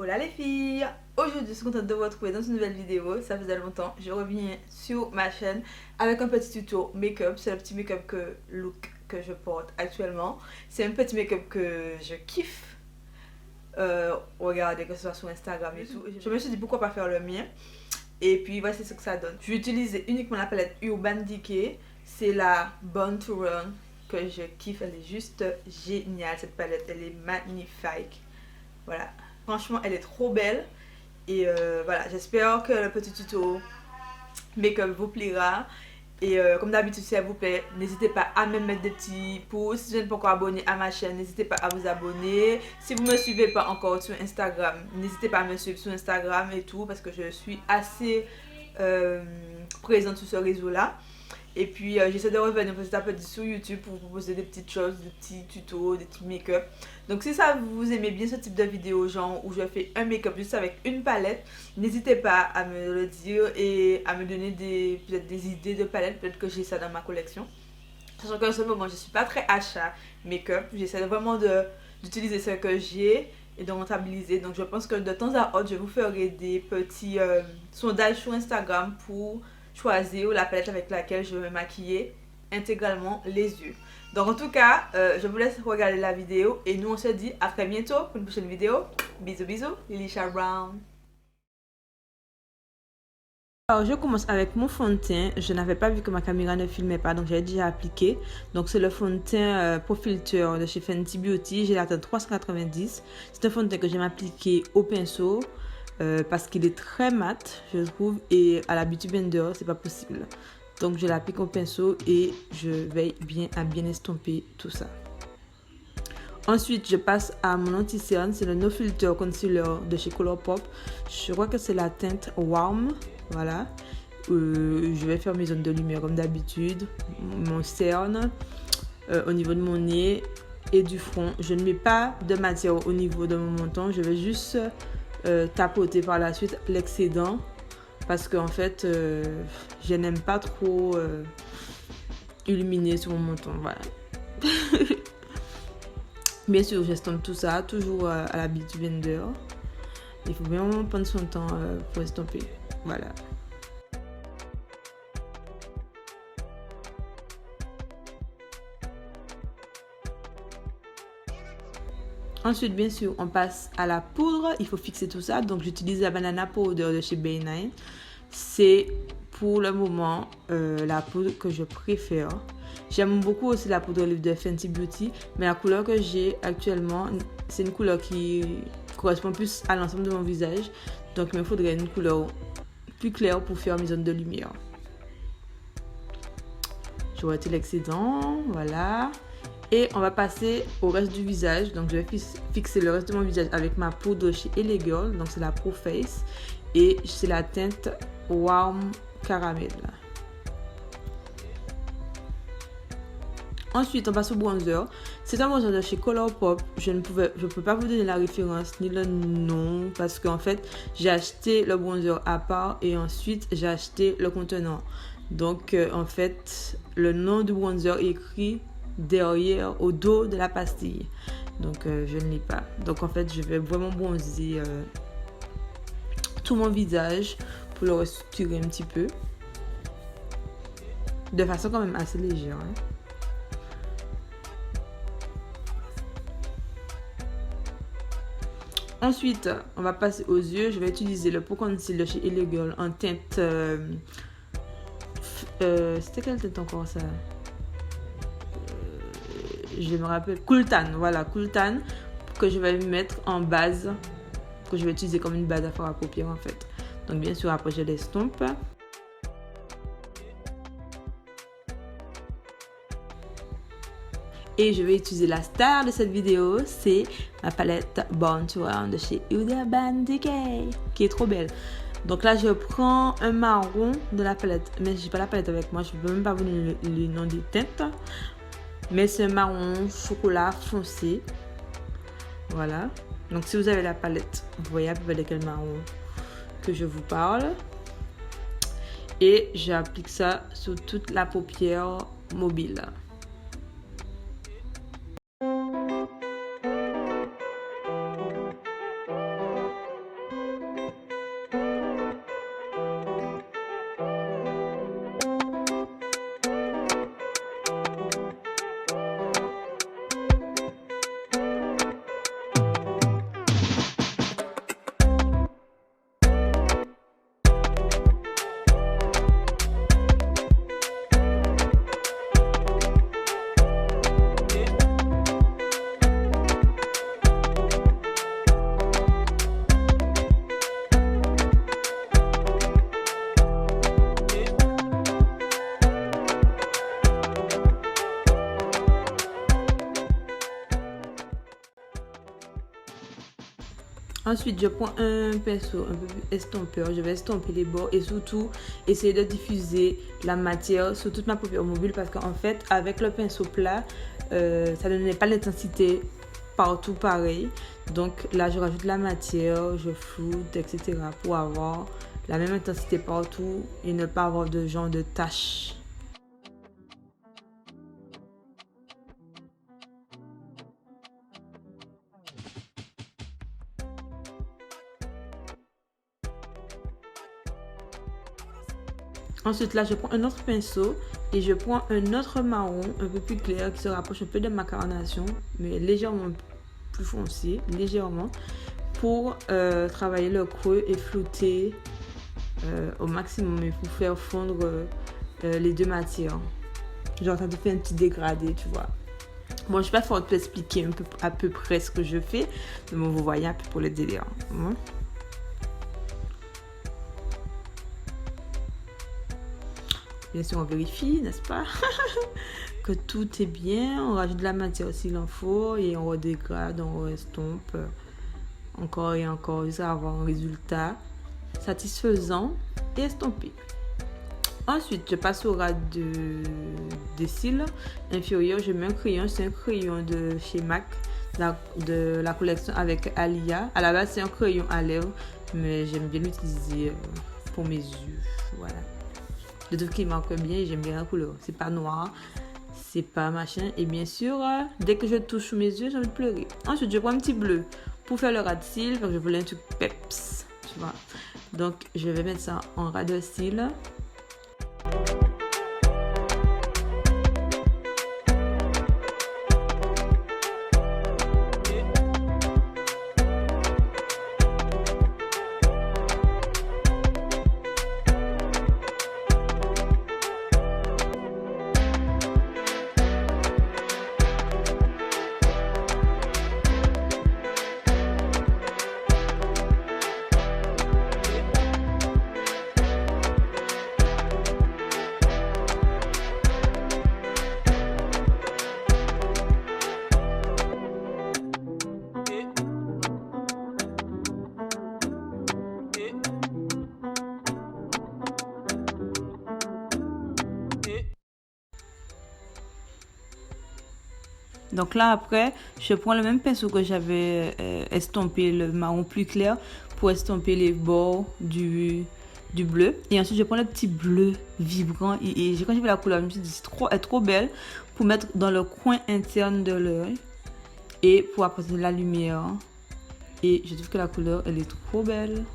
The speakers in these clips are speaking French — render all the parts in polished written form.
Hola les filles! Aujourd'hui je suis contente de vous retrouver dans une nouvelle vidéo, ça faisait longtemps. Je reviens sur ma chaîne avec un petit tuto make-up. C'est le petit make-up look que je porte actuellement. C'est un petit make-up que je kiffe. Regardez, que ce soit sur Instagram et tout. Je me suis dit pourquoi pas faire le mien. Et puis voici ce que ça donne. Je vais utiliser uniquement la palette Urban Decay. C'est la Born to Run que je kiffe. Elle est juste géniale cette palette. Elle est magnifique. Voilà. Franchement, elle est trop belle. Et voilà, j'espère que le petit tuto make-up vous plaira. Et comme d'habitude, si elle vous plaît, n'hésitez pas à me mettre des petits pouces. Si vous n'êtes pas encore abonné à ma chaîne, n'hésitez pas à vous abonner. Si vous ne me suivez pas encore sur Instagram, n'hésitez pas à me suivre sur Instagram et tout. Parce que je suis assez présente sur ce réseau-là. Et puis j'essaie de revenir petit à petit sur YouTube pour vous proposer des petites choses, des petits tutos, des petits make-up. Donc si ça vous aimez bien ce type de vidéo genre où je fais un make-up juste avec une palette, n'hésitez pas à me le dire et à me donner peut-être des idées de palettes, peut-être que j'ai ça dans ma collection. Sachant qu'en ce moment je suis pas très achat make-up, j'essaie vraiment d'utiliser ce que j'ai et de rentabiliser. Donc je pense que de temps à autre je vous ferai des petits sondages sur Instagram pour choisir la palette avec laquelle je vais maquiller intégralement les yeux. Donc en tout cas, je vous laisse regarder la vidéo et nous on se dit à très bientôt pour une prochaine vidéo. Bisous bisous, Lilisha Brown. Alors je commence avec mon fond de teint. Je n'avais pas vu que ma caméra ne filmait pas, donc j'ai déjà appliqué. Donc c'est le fond de teint Pro Filter de chez Fenty Beauty. J'ai la teinte 390. C'est un fond de teint que j'aime appliquer au pinceau. Parce qu'il est très mat, je trouve, et à la Beauty Blender, c'est pas possible. Donc je l'applique au pinceau et je veille à bien estomper tout ça. Ensuite, je passe à mon anti-cerne, c'est le No Filter Concealer de chez Colourpop. Je crois que c'est la teinte Warm, voilà. Je vais faire mes zones de lumière comme d'habitude, mon cerne, au niveau de mon nez et du front. Je ne mets pas de matière au niveau de mon menton, je vais juste tapoter par la suite l'excédent parce qu'en fait je n'aime pas trop illuminer sur mon menton, voilà. Bien sûr j'estompe tout ça toujours à la Beauty Blender. Il faut vraiment prendre son temps pour estomper, voilà. Ensuite, bien sûr, on passe à la poudre. Il faut fixer tout ça. Donc, j'utilise la Banana Powder de chez Bay9. C'est pour le moment la poudre que je préfère. J'aime beaucoup aussi la poudre olive de Fenty Beauty. Mais la couleur que j'ai actuellement, c'est une couleur qui correspond plus à l'ensemble de mon visage. Donc, il me faudrait une couleur plus claire pour faire mes zones de lumière. Je retire l'excédent. Voilà. Et on va passer au reste du visage. Donc je vais fixer le reste de mon visage avec ma poudre chez LA Girl. Donc c'est la Pro Face. Et c'est la teinte Warm Caramel. Ensuite on passe au bronzer. C'est un bronzer de chez Colourpop. Je ne peux pas vous donner la référence ni le nom. Parce qu'en fait j'ai acheté le bronzer à part. Et ensuite j'ai acheté le contenant. Donc en fait le nom du bronzer est écrit derrière au dos de la pastille, donc je ne l'ai pas. Donc en fait je vais vraiment bronzer tout mon visage pour le restructurer un petit peu de façon quand même assez légère, hein. Ensuite on va passer aux yeux. Je vais utiliser le Pro Conceal de chez LA Girl en teinte c'était quelle teinte encore ça? Je me rappelle, Cool Tan, voilà, Cool Tan, que je vais mettre en base, que je vais utiliser comme une base à faire à paupières en fait. Donc bien sûr après je l'estompe. Et je vais utiliser la star de cette vidéo, c'est ma palette Born to Run de chez Urban Decay, qui est trop belle. Donc là je prends un marron de la palette, mais j'ai pas la palette avec moi, je peux même pas vous donner le nom des teintes. Mais c'est un marron chocolat foncé. Voilà. Donc si vous avez la palette, vous voyez à peu près de quel marron que je vous parle. Et j'applique ça sur toute la paupière mobile. Ensuite, je prends un pinceau un peu plus estompeur. Je vais estomper les bords et surtout essayer de diffuser la matière sur toute ma paupière mobile parce qu'en fait, avec le pinceau plat, ça ne donnait pas l'intensité partout pareil. Donc là, je rajoute la matière, je floute, etc. pour avoir la même intensité partout et ne pas avoir de genre de taches. Ensuite, là, je prends un autre pinceau et je prends un autre marron un peu plus clair qui se rapproche un peu de ma carnation, mais légèrement plus foncé, légèrement, pour travailler le creux et flouter au maximum et pour faire fondre les deux matières. Genre, ça te fait un petit dégradé, tu vois. Bon, je vais pas faire expliquer à peu près ce que je fais, mais bon, vous voyez un peu pour le délire. Bien sûr, on vérifie, n'est-ce pas? Que tout est bien. On rajoute de la matière s'il en faut et on redégrade, on estompe encore et encore jusqu'à avoir un résultat satisfaisant et estompé. Ensuite, je passe au ras des cils inférieurs. Je mets un crayon, c'est un crayon de chez MAC, de la collection avec Alia. À la base, c'est un crayon à lèvres, mais j'aime bien l'utiliser pour mes yeux. Voilà. Le truc qui marque bien, j'aime bien la couleur. C'est pas noir, c'est pas machin. Et bien sûr, dès que je touche mes yeux, j'ai envie de pleurer. Ensuite, je prends un petit bleu pour faire le ras de cils. Parce que je voulais un truc peps. Tu vois. Donc, je vais mettre ça en ras de cils. Donc là, après, je prends le même pinceau que j'avais estompé, le marron plus clair, pour estomper les bords du bleu. Et ensuite, je prends le petit bleu vibrant. Et quand j'ai vu la couleur, je me suis dit, elle est trop belle pour mettre dans le coin interne de l'œil et pour apporter de la lumière. Et je trouve que la couleur, elle est trop belle.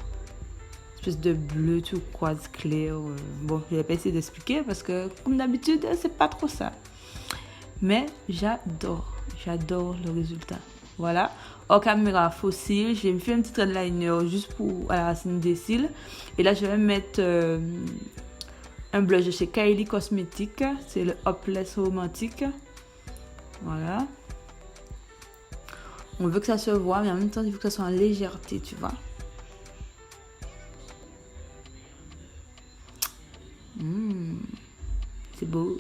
Espèce de bleu turquoise clair. Bon, je vais pas essayer d'expliquer parce que, comme d'habitude, c'est pas trop ça. Mais j'adore le résultat. Voilà. Au caméra fossile, j'ai fait un petit trait de liner juste pour à la racine des cils. Et là, je vais mettre un blush de chez Kylie Cosmetics. C'est le Hopeless Romantique. Voilà. On veut que ça se voit, mais en même temps, il faut que ça soit en légèreté, tu vois. C'est beau.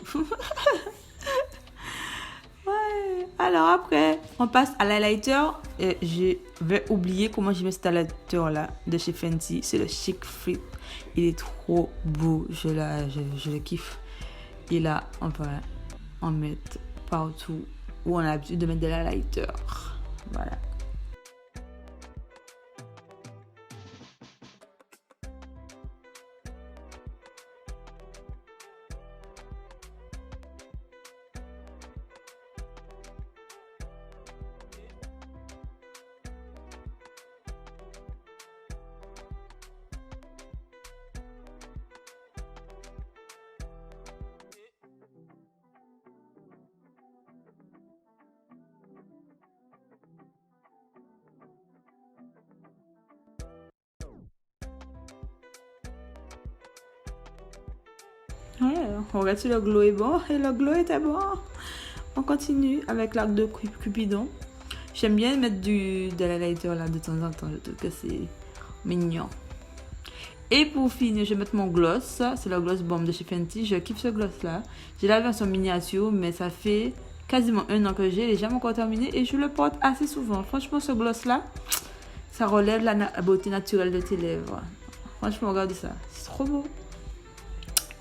Alors après, on passe à l'highlighter. Je vais oublier comment j'ai mis cet highlighter là de chez Fenty. C'est le Chic Fit. Il est trop beau. Je le kiffe. Et là, on va en mettre partout où on a l'habitude de mettre de l'highlighter. Voilà. Ouais, on regarde si le glow est bon. Et le glow était bon. On continue avec l'arc de Cupidon. J'aime bien mettre de l'highlighter là de temps en temps. Je trouve que c'est mignon. Et pour finir, je vais mettre mon gloss. C'est le gloss bomb de chez Fenty. Je kiffe ce gloss là. J'ai la version miniature, mais ça fait quasiment 1 an que j'ai. Il n'est jamais encore terminé et je le porte assez souvent. Franchement, ce gloss là, Ça relève la beauté naturelle de tes lèvres. Franchement, regardez ça. C'est trop beau.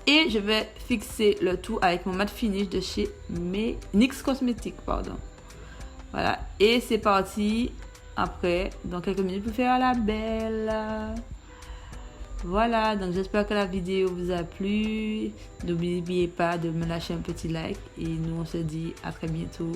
Et je vais fixer le tout avec mon matte finish de chez NYX Cosmetics, pardon. Voilà. Et c'est parti. Après, dans quelques minutes, pour faire la belle. Voilà. Donc, j'espère que la vidéo vous a plu. N'oubliez pas de me lâcher un petit like. Et nous, on se dit à très bientôt.